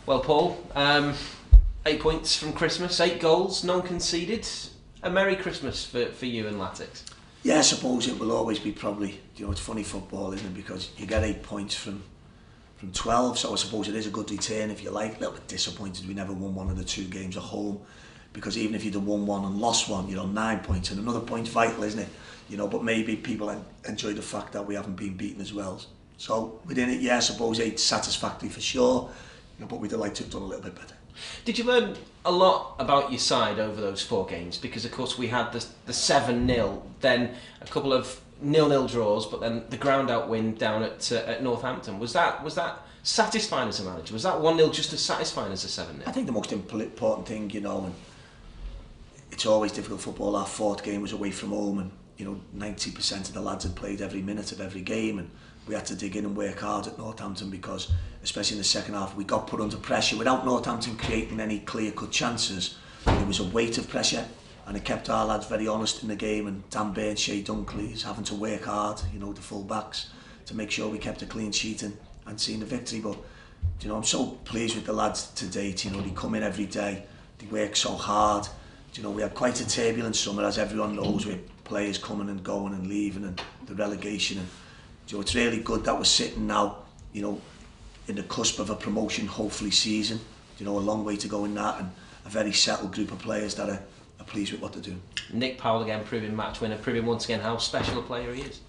Well, Paul, 8 points from Christmas, 8 goals, none conceded. A Merry Christmas for you and Latics. Yeah, I suppose it will always be probably, it's funny football, isn't it? Because you get 8 points from 12, so I suppose it is a good return if you like. A little bit disappointed we never won one of the 2 games at home, because even if you'd have won one and lost one, you're on 9 points, and another point's vital, isn't it? But maybe people enjoy the fact that we haven't been beaten as well. So within it, yeah, I suppose 8 satisfactory for sure, but we'd like to have done a little bit better. Did you learn a lot about your side over those 4 games? Because of course we had the 7-0, then a couple of 0-0 draws, but then the ground out win down at Northampton. Was that satisfying as a manager? Was that 1-0 just as satisfying as a 7-0? I think the most important thing, and it's always difficult football. Our 4th game was away from home, and 90% of the lads had played every minute of every game, and we had to dig in and work hard at Northampton because, especially in the second half, we got put under pressure without Northampton creating any clear-cut chances. There was a weight of pressure, and it kept our lads very honest in the game, and Dan Burn, Shea Dunkley having to work hard, the full-backs, to make sure we kept a clean sheet and seen the victory. But I'm so pleased with the lads to date. They come in every day, they work so hard. We had quite a turbulent summer, as everyone knows, with players coming and going and leaving and the relegation. And it's really good that we're sitting now, in the cusp of a promotion, hopefully season. A long way to go in that, and a very settled group of players that are pleased with what they're doing. Nick Powell again proving match winner, proving once again how special a player he is.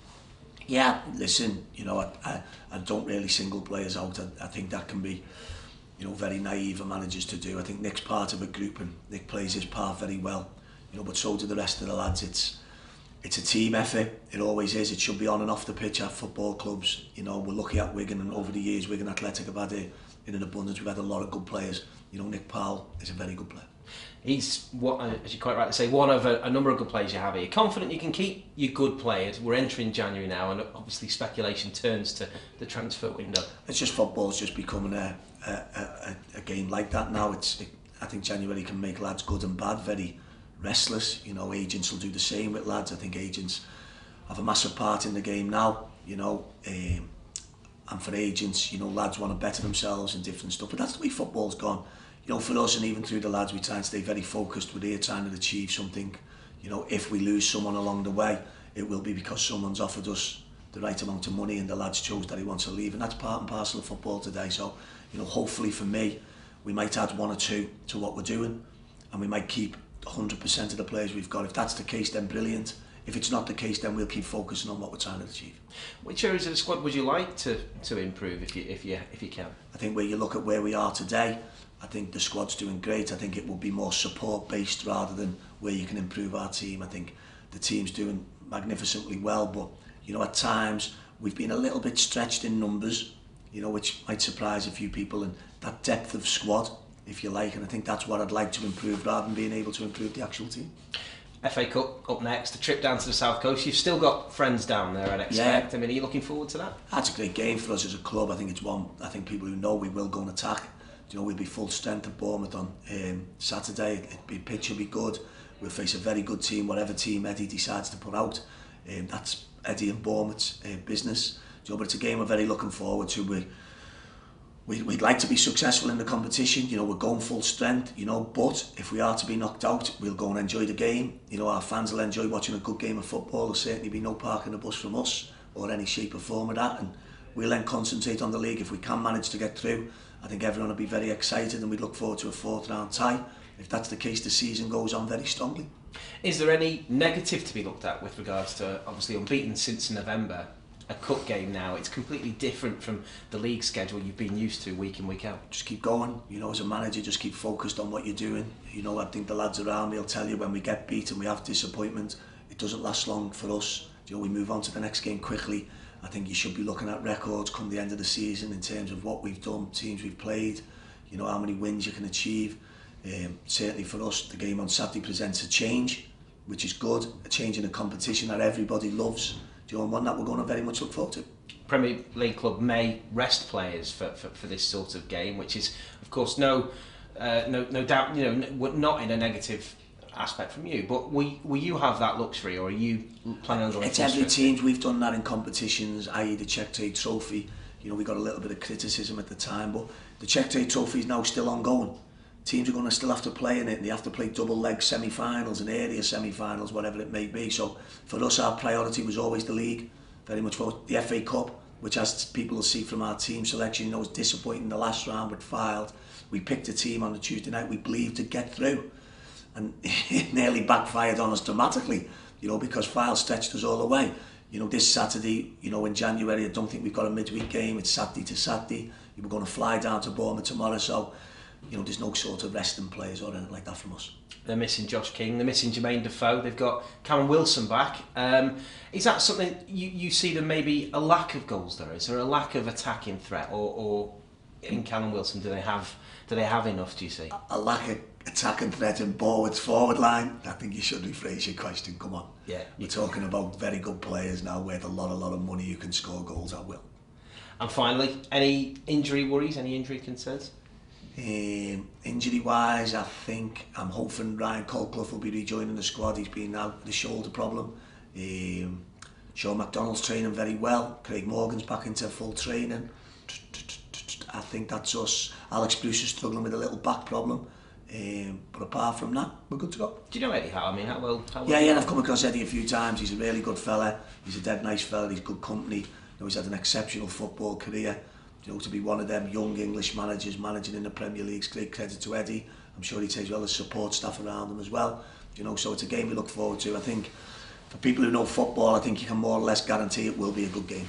Yeah, listen, I don't really single players out. I think that can be, very naive of managers to do. I think Nick's part of a group, and Nick plays his part very well. But so do the rest of the lads. It's a team effort. It always is. It should be on and off the pitch at football clubs. We're lucky at Wigan, and over the years, Wigan Athletic have had it in an abundance. We've had a lot of good players. Nick Powell is a very good player. He's, as you quite rightly say, one of a number of good players you have here. Confident you can keep your good players. We're entering January now, and obviously speculation turns to the transfer window. It's just football's just becoming a game like that now. I think January can make lads good and bad very restless. Agents will do the same with lads. I think agents have a massive part in the game now. And for agents, lads want to better themselves and different stuff. But that's the way football's gone. For us, and even through the lads, we try and stay very focused. We're here trying to achieve something. If we lose someone along the way, it will be because someone's offered us the right amount of money and the lads chose that he wants to leave. And that's part and parcel of football today. So, hopefully for me, we might add 1 or 2 to what we're doing, and we might keep 100% of the players we've got. If that's the case, then brilliant. If it's not the case, then we'll keep focusing on what we're trying to achieve. Which areas of the squad would you like to improve if you can? I think where you look at where we are today, I think the squad's doing great. I think it will be more support based rather than where you can improve our team. I think the team's doing magnificently well, but at times we've been a little bit stretched in numbers, which might surprise a few people, and that depth of squad, if you like, and I think that's what I'd like to improve rather than being able to improve the actual team. FA Cup up next, the trip down to the South Coast. You've still got friends down there, I'd expect. Yeah. I mean, are you looking forward to that? That's a great game for us as a club. I think it's one, I think people who know we will go and attack. We'll be full strength at Bournemouth on Saturday. Pitch will be good. We'll face a very good team, whatever team Eddie decides to put out. That's Eddie and Bournemouth's business. But it's a game we're very looking forward to. We'd like to be successful in the competition. We're going full strength. But if we are to be knocked out, we'll go and enjoy the game. Our fans will enjoy watching a good game of football. There'll certainly be no parking the bus from us or any shape or form of that. And we'll then concentrate on the league. If we can manage to get through, I think everyone will be very excited, and we'd look forward to a 4th round tie. If that's the case, the season goes on very strongly. Is there any negative to be looked at with regards to, obviously, unbeaten since November? A cup game now, it's completely different from the league schedule you've been used to week in, week out. Just keep going, as a manager, just keep focused on what you're doing. I think the lads around me will tell you when we get beat and we have disappointment, it doesn't last long for us. We move on to the next game quickly. I think you should be looking at records come the end of the season in terms of what we've done, teams we've played, how many wins you can achieve. Certainly for us, the game on Saturday presents a change, which is good, a change in a competition that everybody loves. And one that we're going to very much look forward to. Premier League club may rest players for this sort of game, which is, of course, no doubt, not in a negative aspect from you. But will you have that luxury, or are you planning on going? It's every team. We've done that in competitions, i.e. the Czech Trade Trophy. We got a little bit of criticism at the time, but the Czech Trade Trophy is now still ongoing. Teams are going to still have to play in it, and they have to play double leg semi-finals and area semi-finals, whatever it may be. So for us, our priority was always the league, very much for the FA Cup, which, as people will see from our team selection, was disappointing the last round but filed. We picked a team on the Tuesday night we believed to get through, and it nearly backfired on us dramatically, because File stretched us all the way. This Saturday, in January, I don't think we've got a midweek game. It's Saturday to Saturday. We're going to fly down to Bournemouth tomorrow, so there's no sort of resting players or anything like that from us. They're missing Josh King, they're missing Jermaine Defoe, they've got Callum Wilson back. Is that something you see there maybe a lack of goals there? Is there a lack of attacking threat, or in Callum Wilson do they have enough, do you see? A lack of attacking threat in forward line? I think you should rephrase your question, come on. Yeah. We're talking about very good players now worth a lot of money who can score goals at will. And finally, any injury worries, any injury concerns? Injury wise, I think I'm hoping Ryan Colclough will be rejoining the squad. He's been out with a shoulder problem. Sean McDonald's training very well. Craig Morgan's back into full training. I think that's us. Alex Bruce is struggling with a little back problem. But apart from that, we're good to go. Do you know Eddie Howe? I mean, how well Yeah, I've come across Eddie a few times. He's a really good fella. He's a dead nice fella. He's good company. He's had an exceptional football career. To be one of them young English managers managing in the Premier League's great credit to Eddie. I'm sure he takes well the support staff around him as well. So it's a game we look forward to. I think for people who know football, I think you can more or less guarantee it will be a good game.